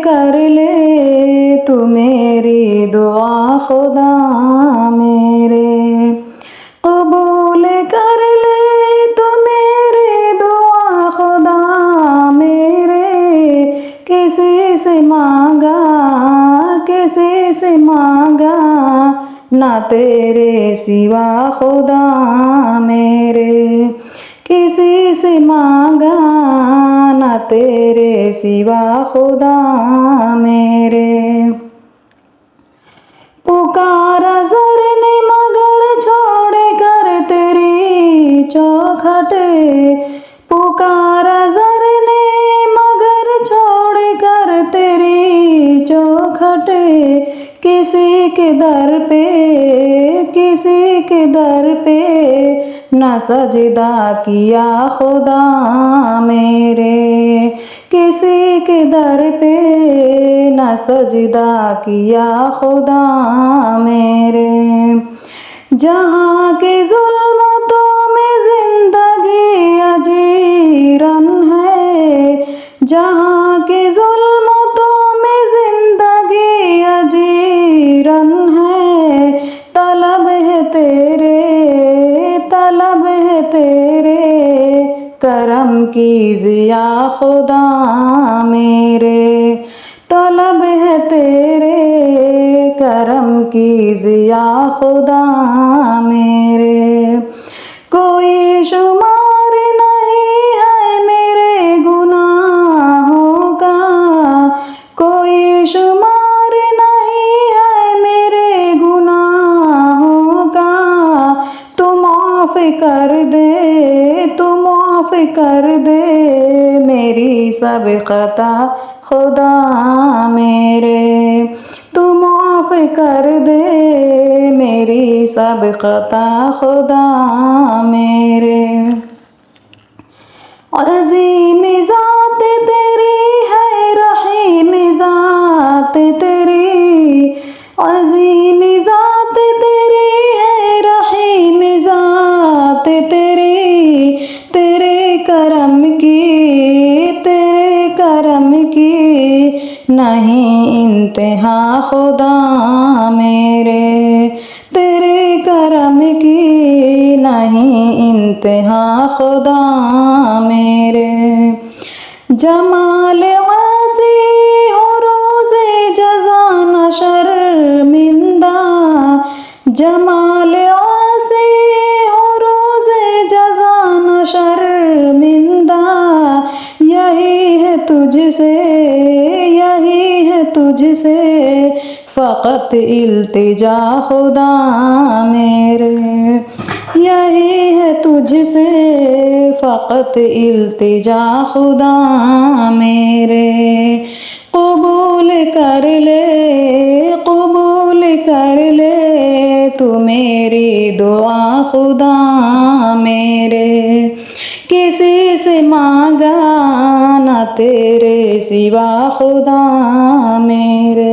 कर ले तू मेरी दुआ खुदा मेरे, कबूल कर ले तू मेरी दुआ खुदा मेरे। किसी से मांगा ना तेरे सिवा खुदा मेरे, किसी से मांगा ना तेरे सिवा खुदा मेरे। पुकारा ज़र ने मगर छोड़ कर तेरी चौखट, पुकारा ज़र ने मगर छोड़ कर तेरी चौखट। किसी के दर पे न सजदा किया खुदा मेरे, किसी के दर पे न सजदा किया खुदा मेरे। जहाँ के ज़ुल्मतों में ज़िंदगी अजीरन है, जहाँ के ज़ुल्मतों में ज़िंदगी अजीरन है। तलब है तेरे करम की ज़िया खुदा मेरे, तलब है तेरे करम की ज़िया खुदा मेरे। कोई शुमार नहीं है मेरे गुनाहों का, कोई शुमार नहीं है मेरे गुनाहों का। तू माफ़ कर दे मेरी सब खता खुदा मेरे, तू माफ़ कर दे मेरी सब खता खुदा मेरे। अज़ीम ज़ात तेरी है रहीम ज़ात तेरी, अज़ीम ज़ात तेरी है रहीम ज़ात तेरी। तेरे करम की नहीं इंतहा खुदा मेरे, तेरे करम की नहीं इंतहा खुदा मेरे। जमाल आसी हो रोज़े जज़ा न शर्मिंदा, जमाल आसी हो रोज़े जज़ा न शर्मिंदा। यही है तुझसे फ़क़त इल्तिजा खुदा मेरे, यही है तुझसे फ़क़त इल्तिजा खुदा मेरे। कबूल कर ले तू मेरी दुआ खुदा मेरे। किसी से मांगा ना तेरे सिवा खुदा मेरे।